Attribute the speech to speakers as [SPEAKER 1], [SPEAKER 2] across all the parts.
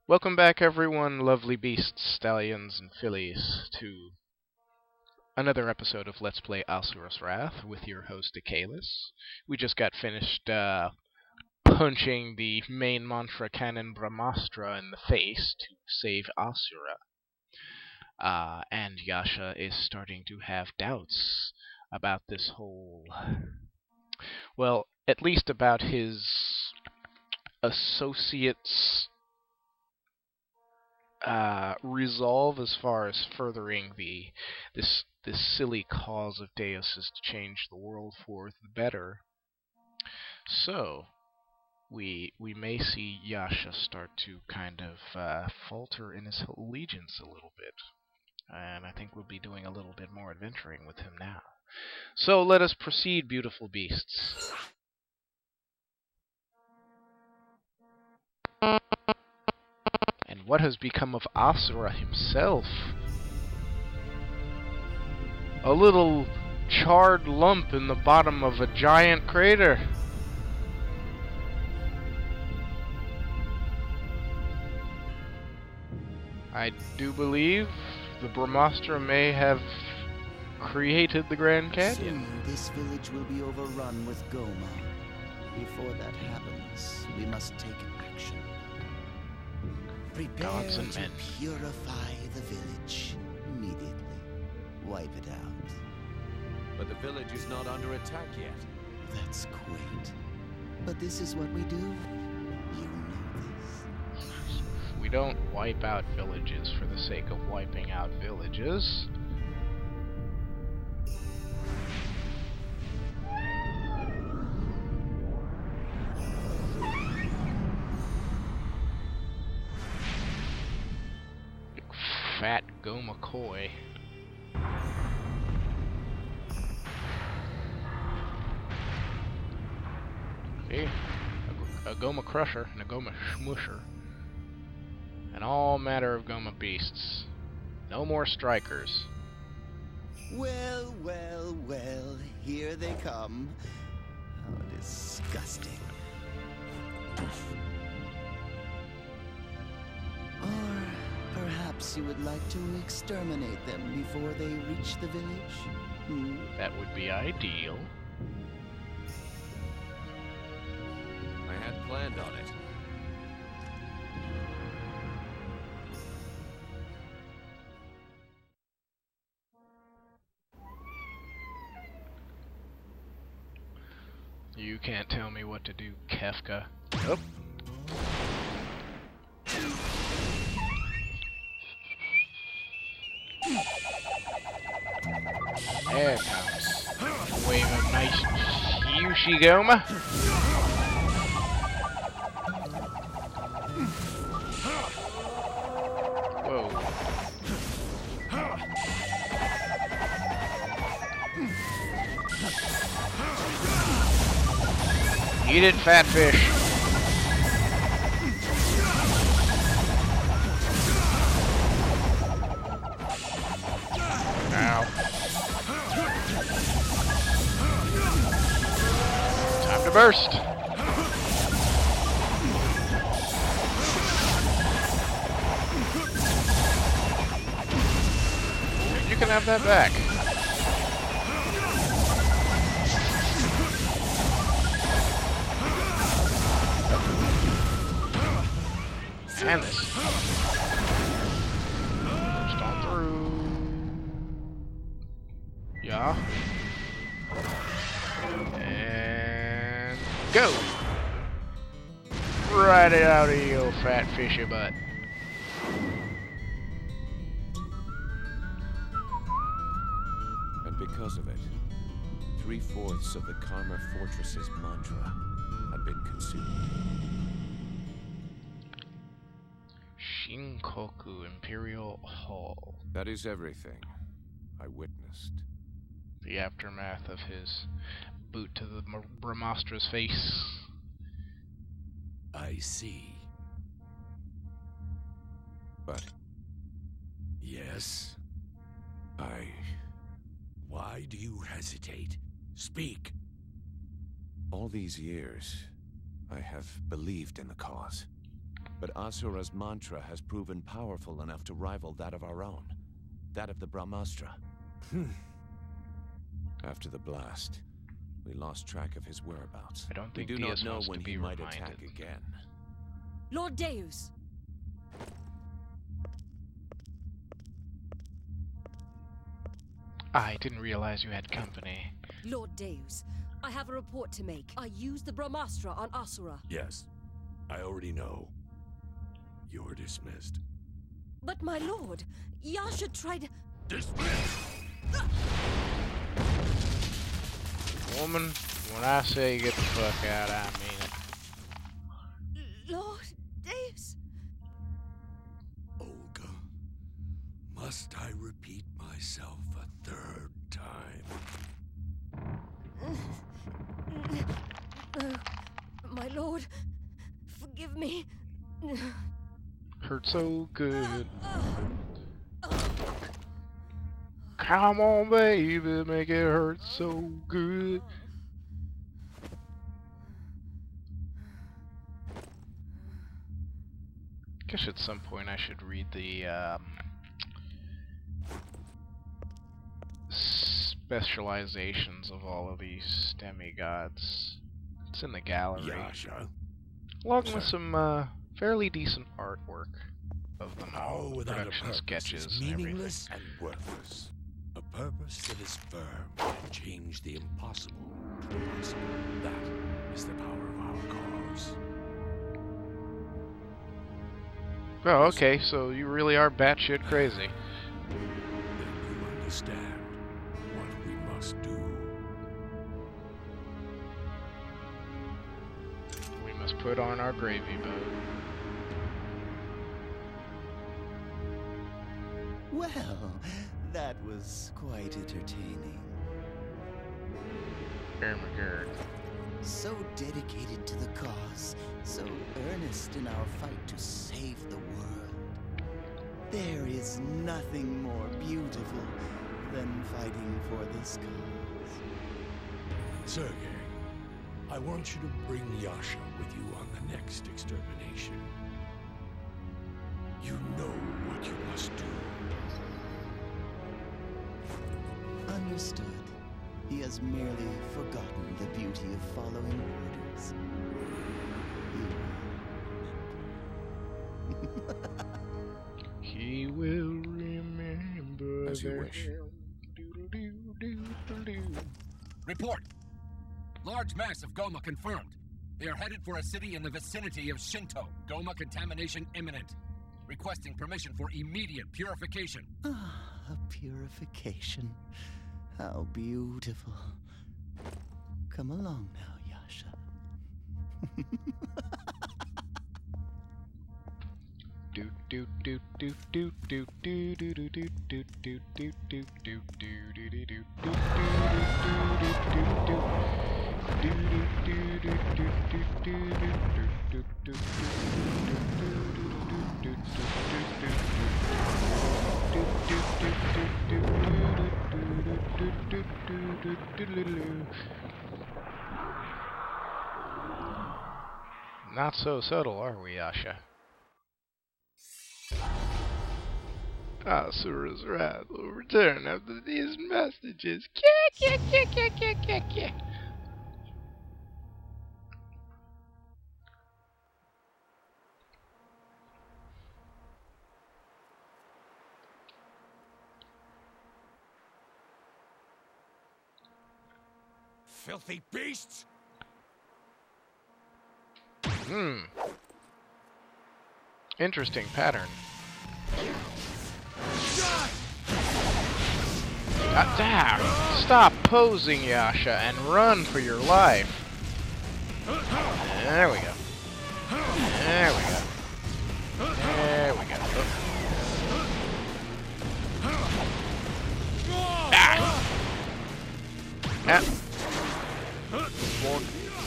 [SPEAKER 1] Welcome back, everyone, lovely beasts, stallions, and fillies, to another episode of Let's Play Asura's Wrath with your host, Akeluus. We just got finished punching the main mantra cannon Brahmastra in the face to save Asura. And Yasha is starting to have doubts about this whole... Well, at least about his associates' resolve as far as furthering this silly cause of Deus is to change the world for the better. So we may see Yasha start to kind of falter in his allegiance a little bit, and I think we'll be doing a little bit more adventuring with him now. So let us proceed, beautiful beasts. And what has become of Asura himself? A little charred lump in the bottom of a giant crater. I do believe the Brahmastra may have created the Grand Canyon.
[SPEAKER 2] Soon this village will be overrun with Gohma. Before that happens, we must take action. Prepare
[SPEAKER 1] Gods and
[SPEAKER 2] to
[SPEAKER 1] men.
[SPEAKER 2] purify the village immediately. Wipe it out.
[SPEAKER 3] But the village is not under attack yet.
[SPEAKER 2] That's quaint. But this is what we do. You know this.
[SPEAKER 1] We don't wipe out villages for the sake of wiping out villages. Big fat Gohma koi. See? A Gohma crusher and a Gohma smusher. And all manner of Gohma beasts. No more strikers.
[SPEAKER 2] Well, well, well. Here they come. How disgusting. Or perhaps you would like to exterminate them before they reach the village?
[SPEAKER 1] That would be ideal.
[SPEAKER 3] I had planned on it.
[SPEAKER 1] You can't tell me what to do, Kefka. Oh. There it comes. Wave of nice Yushi Gohma. Whoa. Eat it, fat fish. Ow. Time to burst. You can have that back. And this. Just on through. Yeah. And go. Right it out of your fat fishy butt.
[SPEAKER 3] And because of it, 3/4 of the Karma Fortress's mantra had been consumed.
[SPEAKER 1] Shinkoku Imperial Hall.
[SPEAKER 3] That is everything I witnessed.
[SPEAKER 1] The aftermath of his boot to the Brahmastra's face.
[SPEAKER 4] I see.
[SPEAKER 3] But
[SPEAKER 4] Yes? Why do you hesitate? Speak.
[SPEAKER 3] all these years, I have believed in the cause. But Asura's mantra has proven powerful enough to rival that of our own. That of the Brahmastra. After the blast, we lost track of his whereabouts.
[SPEAKER 1] I don't
[SPEAKER 3] We
[SPEAKER 1] think
[SPEAKER 3] do not
[SPEAKER 1] Deus
[SPEAKER 3] know
[SPEAKER 1] wants
[SPEAKER 3] when
[SPEAKER 1] to
[SPEAKER 3] he
[SPEAKER 1] be
[SPEAKER 3] might
[SPEAKER 1] reminded.
[SPEAKER 3] attack again.
[SPEAKER 5] Lord Deus!
[SPEAKER 1] I didn't realize you had company.
[SPEAKER 5] Lord Deus, I have a report to make. I used the Brahmastra on Asura.
[SPEAKER 4] Yes, I already know. You're dismissed.
[SPEAKER 5] But my lord, Yasha tried...
[SPEAKER 4] Dismissed!
[SPEAKER 1] Woman, when I say get the fuck out, I mean it.
[SPEAKER 5] Lord Deus?
[SPEAKER 4] Olga, must I repeat myself a third time?
[SPEAKER 5] No, my lord, forgive me.
[SPEAKER 1] Hurt so good. Come on, baby, make it hurt so good. Guess at some point I should read the specializations of all of these demigods. It's in the gallery,
[SPEAKER 4] Yasha,
[SPEAKER 1] along
[SPEAKER 4] Sir.
[SPEAKER 1] with some fairly decent artwork of them all,
[SPEAKER 4] power without a
[SPEAKER 1] production
[SPEAKER 4] purpose
[SPEAKER 1] sketches
[SPEAKER 4] is
[SPEAKER 1] and everything.
[SPEAKER 4] meaningless and worthless. A purpose that is firm can change the impossible to possible. That is the power of our cause.
[SPEAKER 1] Oh, okay, so you really are batshit crazy.
[SPEAKER 4] Then you understand what we must do.
[SPEAKER 1] We must put on our gravy boat.
[SPEAKER 2] Well, that was quite entertaining.
[SPEAKER 1] Ermagerd.
[SPEAKER 2] So dedicated to the cause, so earnest in our fight to save the world. There is nothing more beautiful than fighting for this cause.
[SPEAKER 4] Sergei, I want you to bring Yasha with you on the next extermination. You know what you must do.
[SPEAKER 2] Understood. He has merely forgotten the beauty of following orders.
[SPEAKER 1] He will remember.
[SPEAKER 3] As you wish.
[SPEAKER 6] Report! Large mass of Gohma confirmed. They are headed for a city in the vicinity of Shinto. Gohma contamination imminent. Requesting permission for immediate purification.
[SPEAKER 2] Ah, a purification. How beautiful. Come along now, Yasha.
[SPEAKER 1] Do do do do do do do do do do do do do do do do do Not so subtle, are we, Yasha? Asura's wrath will return after these messages.
[SPEAKER 4] Filthy beasts!
[SPEAKER 1] Interesting pattern. Damn! Stop posing, Yasha, and run for your life. There we go. There we go. There we go. Ah! Ah! Fork.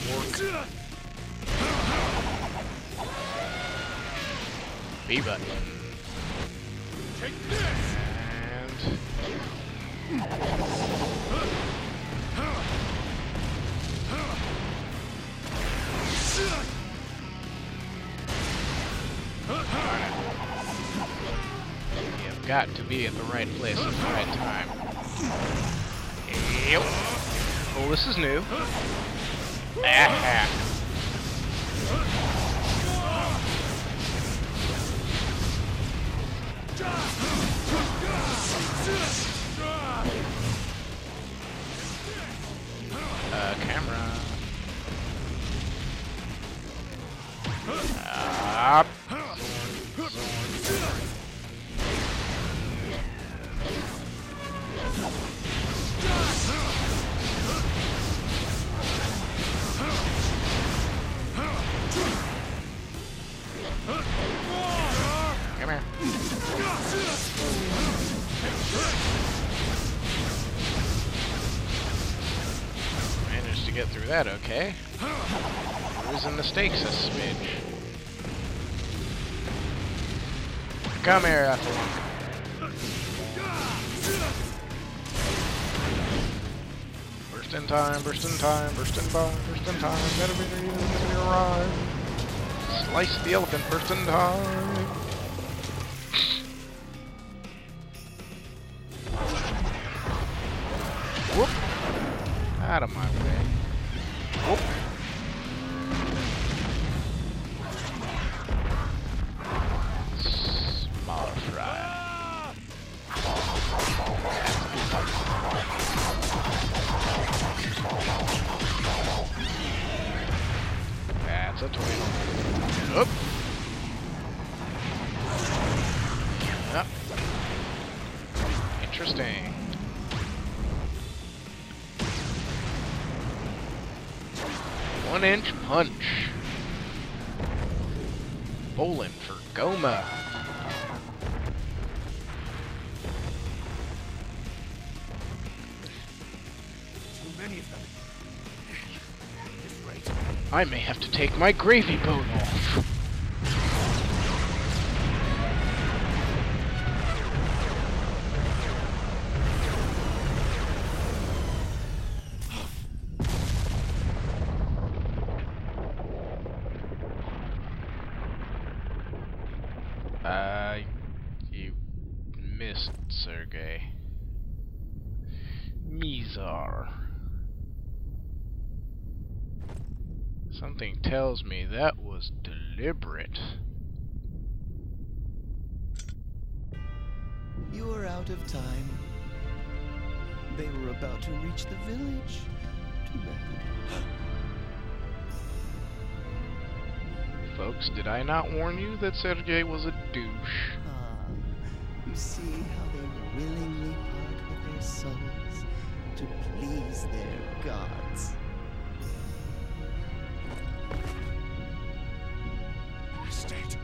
[SPEAKER 1] Fork. B button.
[SPEAKER 4] Take this!
[SPEAKER 1] got to be at the right place at the right time. Yep. Well, this is new. Ah. Camera. Up. Come here. Managed to get through that okay. Losing the stakes a smidge. Come here, Asura. Burst in time, burst in time, burst in time, burst in time. Gotta be ready to arrive. Slice the elephant, burst in time. Whoop! Out of my way. Whoop! Small fry. That's a tornado. Up. Yep. Interesting. One-inch punch. Bowling for Gohma.
[SPEAKER 4] Too many of them. This rate.
[SPEAKER 1] I may have to take my gravy boat off. You missed, Sergei. Mizar. Something tells me that was deliberate.
[SPEAKER 2] You are out of time. They were about to reach the village. Too bad.
[SPEAKER 1] Folks, did I not warn you that Sergei was a douche?
[SPEAKER 2] Ah, you see how they willingly part with their souls to please their gods.
[SPEAKER 4] State.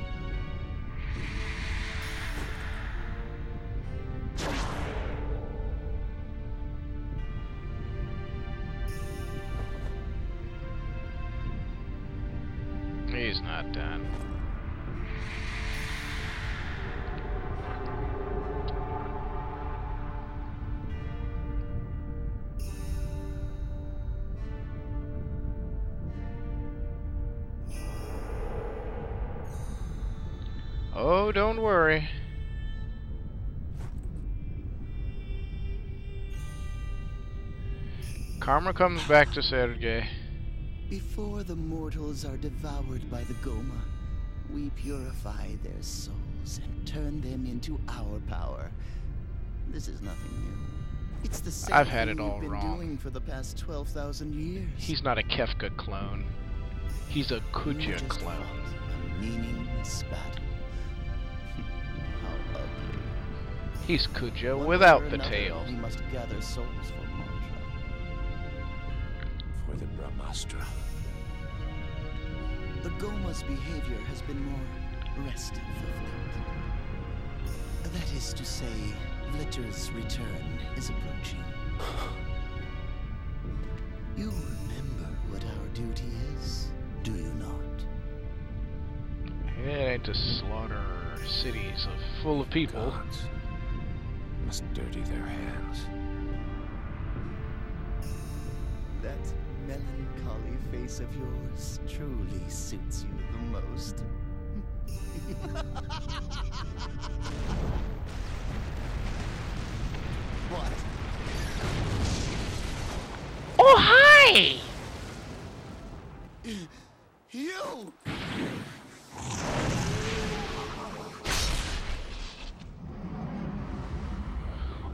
[SPEAKER 1] He's not done. Oh, don't worry. Karma comes back to Sergei.
[SPEAKER 2] Before the mortals are devoured by the Gohma, we purify their souls and turn them into our power. This is nothing new. It's the same
[SPEAKER 1] I've had
[SPEAKER 2] thing
[SPEAKER 1] it all
[SPEAKER 2] we've been
[SPEAKER 1] wrong.
[SPEAKER 2] doing for the past 12,000 years.
[SPEAKER 1] He's not a Kefka clone. He's a
[SPEAKER 2] You
[SPEAKER 1] Kuja
[SPEAKER 2] just
[SPEAKER 1] clone.
[SPEAKER 2] fought a meaningless battle. How ugly.
[SPEAKER 1] He's Kuja
[SPEAKER 2] One
[SPEAKER 1] without
[SPEAKER 2] way or
[SPEAKER 1] the
[SPEAKER 2] another,
[SPEAKER 1] tail.
[SPEAKER 2] We must gather souls for mantra.
[SPEAKER 3] For the Brahmastra.
[SPEAKER 2] The Gohma's behavior has been more restive of late. That is to say, Vlitter's return is approaching. You remember what our duty is, do you not?
[SPEAKER 1] It ain't to slaughter cities full of people.
[SPEAKER 3] Gods must dirty their hands.
[SPEAKER 2] That melancholy face of yours truly suits you the most.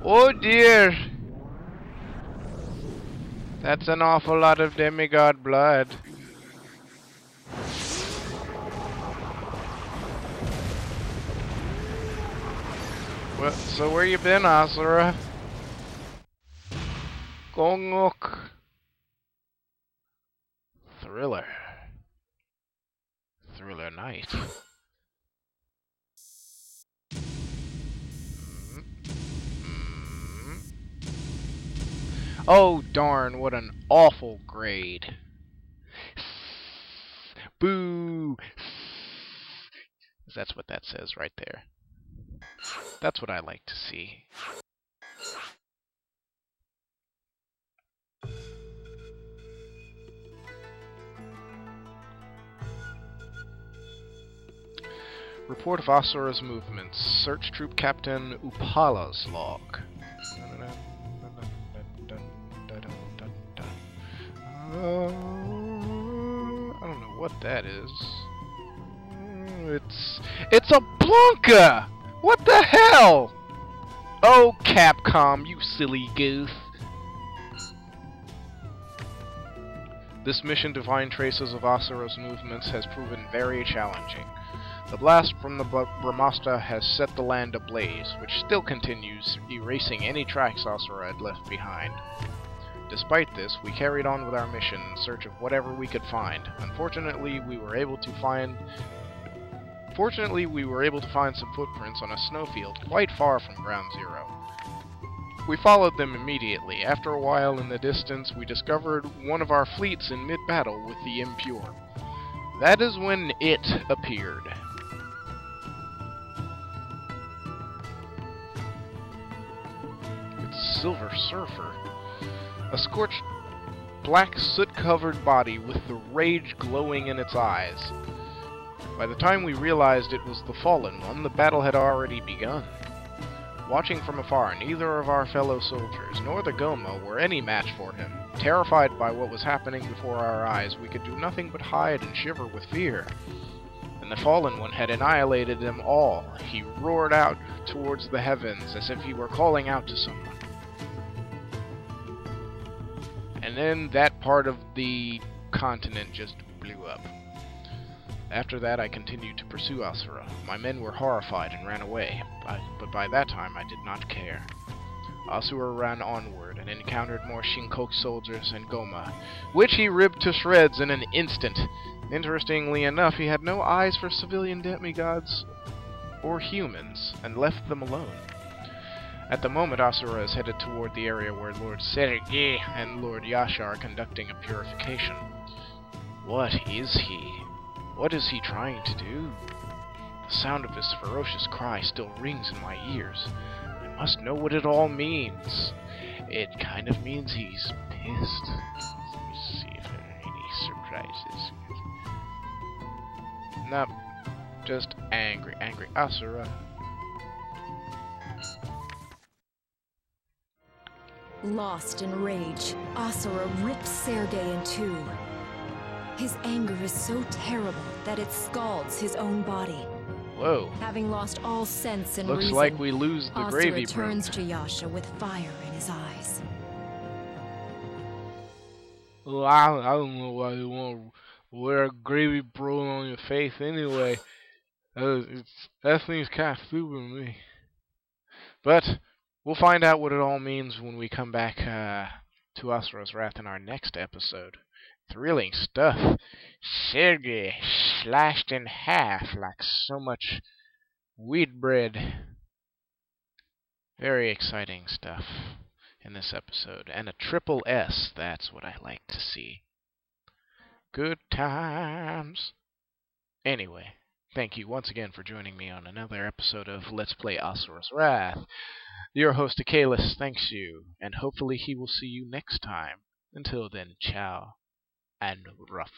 [SPEAKER 1] Oh dear! That's an awful lot of demigod blood. Well, so where you been, Asura? Gongok. Thriller. Thriller night. Oh darn, what an awful grade. Boo! That's what that says right there. That's what I like to see. Report of Asura's movements. Search Troop Captain Upala's log. I don't know what that is. It's a Blanca! What the hell? Oh, Capcom, you silly goof. This mission to find traces of Asura's movements has proven very challenging. The blast from the Brahmastra has set the land ablaze, which still continues, erasing any tracks Asura had left behind. Despite this, we carried on with our mission in search of whatever we could find. Unfortunately, we were able to find some footprints on a snowfield quite far from Ground Zero. We followed them immediately. After a while in the distance, we discovered one of our fleets in mid-battle with the Impure. That is when it appeared. It's Silver Surfer. A scorched, black, soot-covered body with the rage glowing in its eyes. By the time we realized it was the Fallen One, the battle had already begun. Watching from afar, neither of our fellow soldiers, nor the Gohma, were any match for him. Terrified by what was happening before our eyes, we could do nothing but hide and shiver with fear. And the Fallen One had annihilated them all. He roared out towards the heavens, as if he were calling out to someone. And then that part of the continent just blew up. After that, I continued to pursue Asura. My men were horrified and ran away, but by that time I did not care. Asura ran onward and encountered more Shinkoku soldiers and Gohma, which he ripped to shreds in an instant. Interestingly enough, he had no eyes for civilian demigods or humans, and left them alone. At the moment, Asura is headed toward the area where Lord Sergei and Lord Yasha are conducting a purification. What is he? What is he trying to do? The sound of his ferocious cry still rings in my ears. I must know what it all means. It kind of means he's pissed. Let me see if there are any surprises. Nope. Just angry. Angry Asura.
[SPEAKER 5] Lost in rage, Asura rips Sergei in two. His anger is so terrible that it scalds his own body.
[SPEAKER 1] Whoa.
[SPEAKER 5] Having lost all sense and
[SPEAKER 1] Looks
[SPEAKER 5] reason,
[SPEAKER 1] like we lose the gravy
[SPEAKER 5] Asura turns
[SPEAKER 1] broom.
[SPEAKER 5] to Yasha with fire in his eyes.
[SPEAKER 1] Well, I don't know why you want to wear a gravy broom on your face anyway. That seems kind of stupid to me. But we'll find out what it all means when we come back to Asura's Wrath in our next episode. Thrilling stuff. Sergei slashed in half like so much wheat bread. Very exciting stuff in this episode. And a triple S, that's what I like to see. Good times. Anyway, thank you once again for joining me on another episode of Let's Play Asura's Wrath. Your host Akeluus thanks you, and hopefully he will see you next time. Until then, ciao and rough.